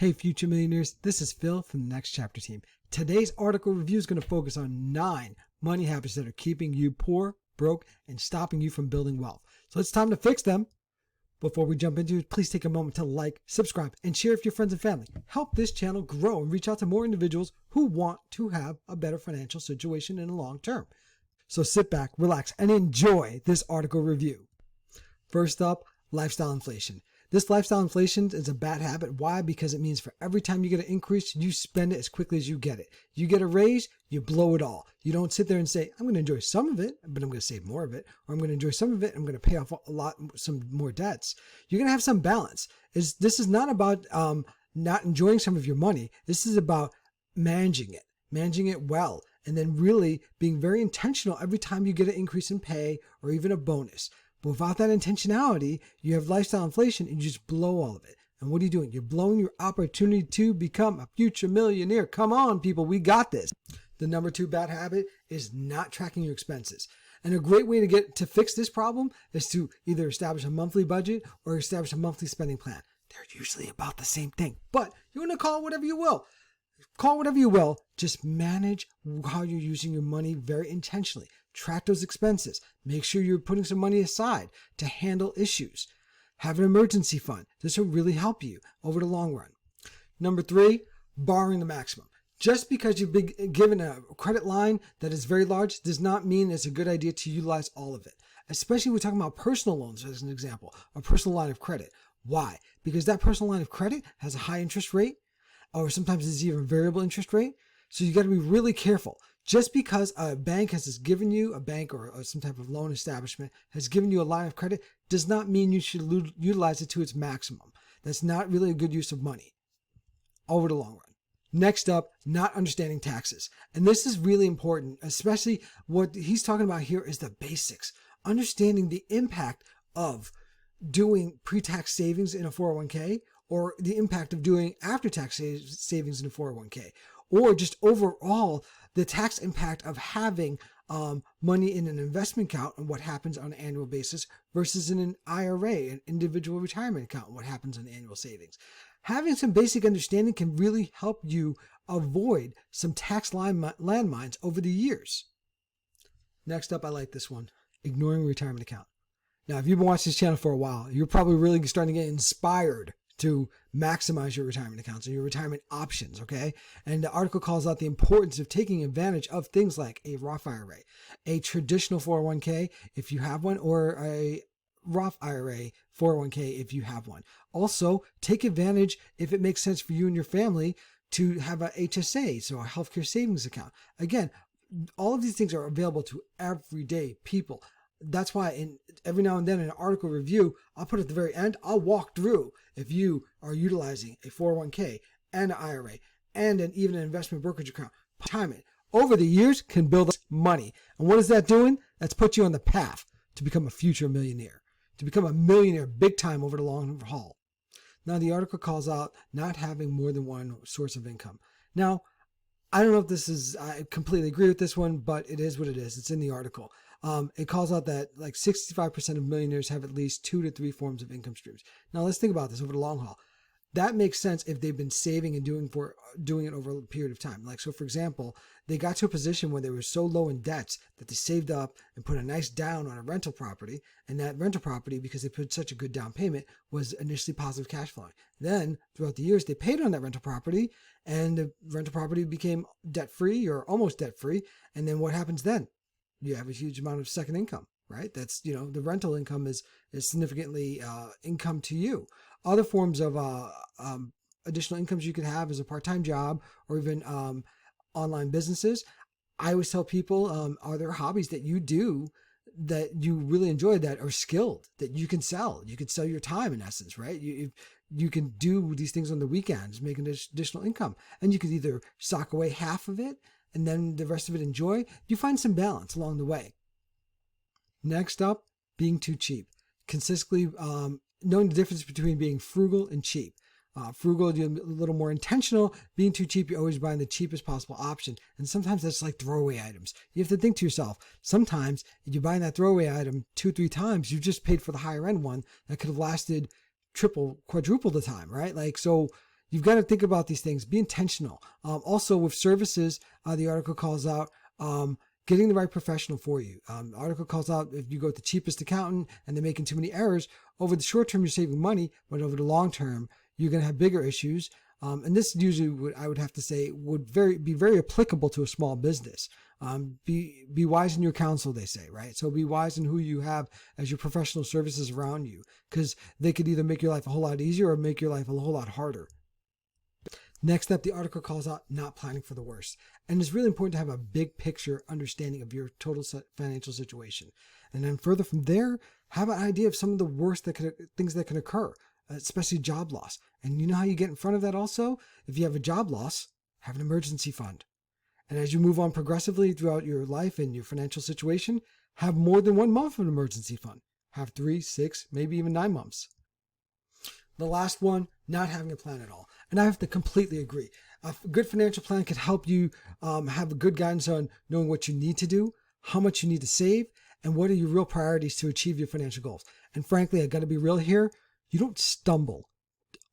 Hey future millionaires, this is Phil from the Next Chapter team. Today's article review is going to focus on 9 money habits that are keeping you poor, broke, and stopping you from building wealth. So it's time to fix them. Before we jump into it, please take a moment to like, subscribe, and share with your friends and family. Help this channel grow and reach out to more individuals who want to have a better financial situation in the long term. So sit back, relax, and enjoy this article review. First up, lifestyle inflation. This lifestyle inflation is a bad habit. Why? Because it means for every time you get an increase, you spend it as quickly as you get it. You get a raise, you blow it all. You don't sit there and say, I'm going to enjoy some of it, but I'm going to save more of it. Or I'm going to enjoy some of it, I'm going to pay off some more debts. You're going to have some balance. This is not about not enjoying some of your money. This is about managing it well, and then really being very intentional every time you get an increase in pay or even a bonus. But without that intentionality, you have lifestyle inflation and you just blow all of it. And what are you doing? You're blowing your opportunity to become a future millionaire. Come on, people, we got this. The number 2 bad habit is not tracking your expenses. And a great way to fix this problem is to either establish a monthly budget or establish a monthly spending plan. They're usually about the same thing, but you're going to call it whatever you will. Call it whatever you will. Just manage how you're using your money very intentionally. Track those expenses. Make sure you're putting some money aside to handle issues. Have an emergency fund. This will really help you over the long run. Number 3, borrowing the maximum. Just because you've been given a credit line that is very large does not mean it's a good idea to utilize all of it. Especially when we're talking about personal loans, as an example, a personal line of credit. Why? Because that personal line of credit has a high interest rate, or sometimes it's even a variable interest rate. So you got to be really careful. Just because a bank has given you, a bank or some type of loan establishment has given you a line of credit does not mean you should utilize it to its maximum. That's not really a good use of money over the long run. Next up, not understanding taxes. And this is really important, especially what he's talking about here is the basics. Understanding the impact of doing pre-tax savings in a 401k or the impact of doing after-tax savings in a 401k, or just overall the tax impact of having money in an investment account and what happens on an annual basis versus in an IRA, an individual retirement account, and what happens on annual savings. Having some basic understanding can really help you avoid some tax landmines over the years. Next up, I like this one, ignoring a retirement account. Now, if you've been watching this channel for a while, you're probably really starting to get inspired to maximize your retirement accounts and your retirement options, okay? And the article calls out the importance of taking advantage of things like a Roth IRA, a traditional 401k if you have one, or a Roth IRA 401k if you have one. Also, take advantage, if it makes sense for you and your family, to have a HSA, so a healthcare savings account. Again, all of these things are available to everyday people. That's why every now and then in an article review, I'll put at the very end, I'll walk through if you are utilizing a 401k and an IRA and even an investment brokerage account. Retirement over the years can build us money. And what is that doing? That's put you on the path to become a future millionaire, to become a millionaire big time over the long haul. Now, the article calls out not having more than one source of income. Now, I don't know if I completely agree with this one, but it is what it is. It's in the article. It calls out that like 65% of millionaires have at least 2 to 3 forms of income streams. Now let's think about this over the long haul. That makes sense if they've been saving and doing it over a period of time. Like, so for example, they got to a position where they were so low in debts that they saved up and put a nice down on a rental property. And that rental property, because they put such a good down payment, was initially positive cash flowing. Then throughout the years, they paid on that rental property and the rental property became debt free or almost debt free. And then what happens then? You have a huge amount of second income, right? That's, the rental income is significantly income to you. Other forms of additional incomes you could have as a part-time job or even online businesses. I always tell people, are there hobbies that you do that you really enjoy that are skilled, that you can sell? You could sell your time in essence, right? You can do these things on the weekends, make an additional income. And you could either sock away half of it and then the rest of it enjoy. You find some balance along the way. Next up, being too cheap. Consistently knowing the difference between being frugal and cheap. Frugal, you're a little more intentional. Being too cheap, you're always buying the cheapest possible option. And sometimes that's like throwaway items. You have to think to yourself, sometimes if you're buying that throwaway item 2-3 times, you just paid for the higher end one that could have lasted triple, quadruple the time, right? Like, so you've got to think about these things. Be intentional. Also, with services, the article calls out getting the right professional for you. The article calls out if you go with the cheapest accountant and they're making too many errors, over the short term, you're saving money, but over the long term, you're going to have bigger issues. And this usually, I would have to say, would be very applicable to a small business. Be wise in your counsel, they say, right? So be wise in who you have as your professional services around you, because they could either make your life a whole lot easier or make your life a whole lot harder. Next up, the article calls out not planning for the worst. And it's really important to have a big picture understanding of your total financial situation. And then further from there, have an idea of some of the worst things that can occur, especially job loss. And you know how you get in front of that also? If you have a job loss, have an emergency fund. And as you move on progressively throughout your life and your financial situation, have more than 1 month of an emergency fund. Have 3, 6, maybe even 9 months. The last one, not having a plan at all. And I have to completely agree. A good financial plan can help you have a good guidance on knowing what you need to do, how much you need to save, and what are your real priorities to achieve your financial goals. And frankly, I got to be real here. You don't stumble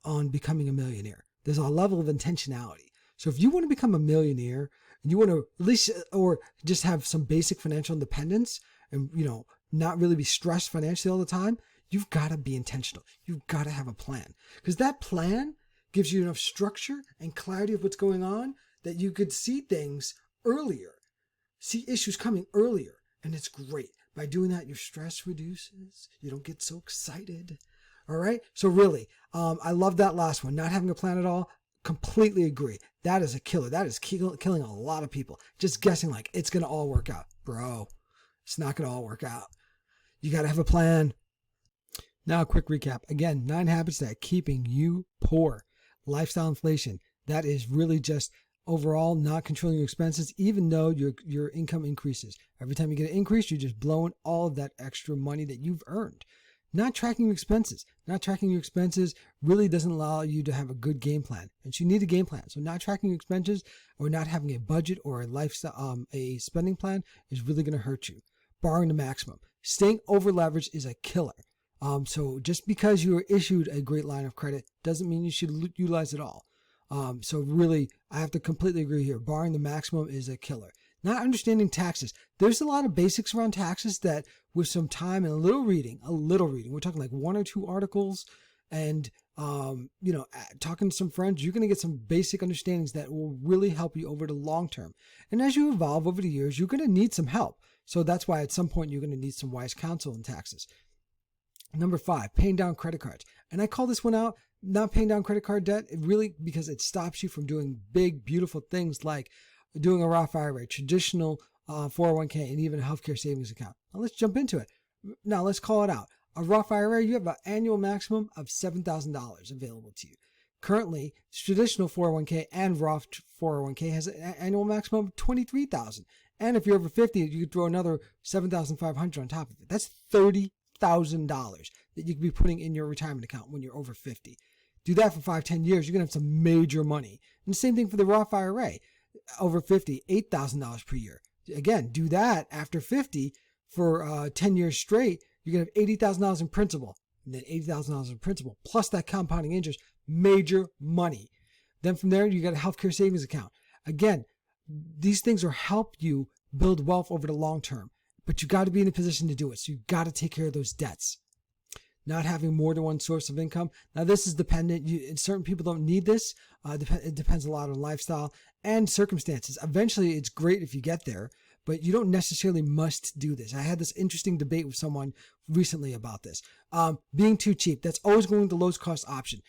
on becoming a millionaire. There's a level of intentionality. So if you want to become a millionaire and you want to at least, or just have some basic financial independence and, not really be stressed financially all the time, you've got to be intentional. You've got to have a plan, because that plan gives you enough structure and clarity of what's going on that you could see things earlier, see issues coming earlier. And it's great. By doing that, your stress reduces. You don't get so excited. All right. So really, I love that last one. Not having a plan at all. Completely agree. That is a killer. That is killing a lot of people. Just guessing like it's going to all work out. Bro, it's not going to all work out. You got to have a plan. Now, a quick recap. Again, 9 habits that are keeping you poor. Lifestyle inflation. That is really just overall not controlling your expenses, even though your income increases. Every time you get an increase, you're just blowing all of that extra money that you've earned. Not tracking your expenses. Not tracking your expenses really doesn't allow you to have a good game plan. And so you need a game plan. So not tracking your expenses or not having a budget or a lifestyle, a spending plan is really going to hurt you. Borrowing the maximum. Staying over leveraged is a killer. So just because you are issued a great line of credit doesn't mean you should utilize it all. So really, I have to completely agree here. Borrowing the maximum is a killer. Not understanding taxes. There's a lot of basics around taxes that with some time and a little reading, we're talking like 1 or 2 articles and, talking to some friends, you're going to get some basic understandings that will really help you over the long term. And as you evolve over the years, you're going to need some help. So that's why at some point you're going to need some wise counsel in taxes. Number 5, paying down credit cards. And I call this one out, not paying down credit card debt, really because it stops you from doing big, beautiful things like doing a Roth IRA, traditional 401k, and even a healthcare savings account. Now let's jump into it. Now let's call it out. A Roth IRA, you have an annual maximum of $7,000 available to you. Currently, traditional 401k and Roth 401k has an annual maximum of $23,000. And if you're over 50, you could throw another $7,500 on top of it. That's $30,000 that you could be putting in your retirement account when you're over 50. Do that for 5-10 years, you're going to have some major money. And the same thing for the Roth IRA. Over 50, $8,000 per year. Again, do that after 50 for 10 years straight, you're going to have $80,000 in principal. And then $80,000 in principal, plus that compounding interest, major money. Then from there, you got a healthcare savings account. Again, these things will help you build wealth over the long term, but you got to be in a position to do it. So you got to take care of those debts. Not having more than one source of income. Now, this is dependent. Certain people don't need this. It depends a lot on lifestyle and circumstances. Eventually, it's great if you get there, but you don't necessarily must do this. I had this interesting debate with someone recently about this. Being too cheap, that's always going to the lowest cost option.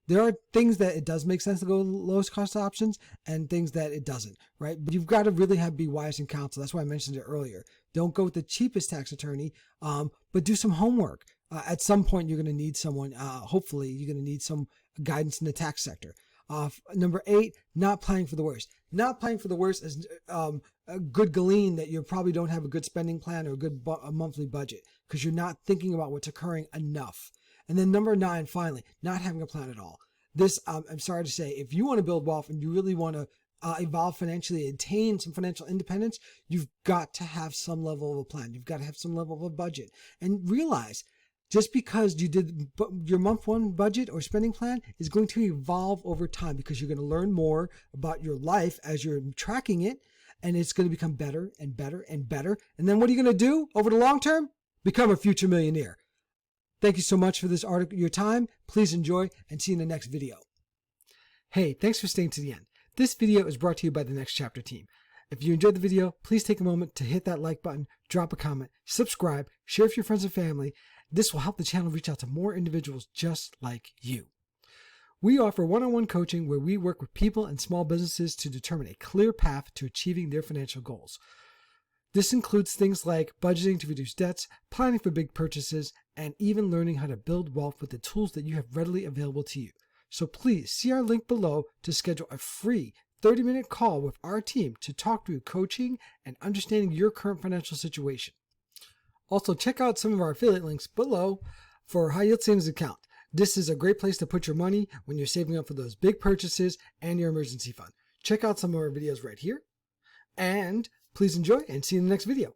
There are things that it does make sense to go to the lowest cost options and things that it doesn't, right? But you've got to really be wise in counsel. That's why I mentioned it earlier. Don't go with the cheapest tax attorney, but do some homework. At some point, you're going to need someone, hopefully, you're going to need some guidance in the tax sector. Number 8, not planning for the worst. Not planning for the worst is a good glean that you probably don't have a good spending plan or a good monthly budget because you're not thinking about what's occurring enough. And then number 9, finally, not having a plan at all. This, I'm sorry to say, if you want to build wealth and you really want to evolve financially, attain some financial independence, you've got to have some level of a plan. You've got to have some level of a budget and realize Just because you did your month one budget or spending plan is going to evolve over time because you're going to learn more about your life as you're tracking it, and it's going to become better and better and better. And then what are you going to do over the long term? Become a future millionaire. Thank you so much for this article, your time. Please enjoy and see you in the next video. Hey, thanks for staying to the end. This video is brought to you by the Next Chapter team. If you enjoyed the video, please take a moment to hit that like button, drop a comment, subscribe, share with your friends and family. This will help the channel reach out to more individuals just like you. We offer one-on-one coaching where we work with people and small businesses to determine a clear path to achieving their financial goals. This includes things like budgeting to reduce debts, planning for big purchases, and even learning how to build wealth with the tools that you have readily available to you. So please see our link below to schedule a free 30-minute call with our team to talk through coaching and understanding your current financial situation. Also, check out some of our affiliate links below for a high yield savings account. This is a great place to put your money when you're saving up for those big purchases and your emergency fund. Check out some of our videos right here. And please enjoy and see you in the next video.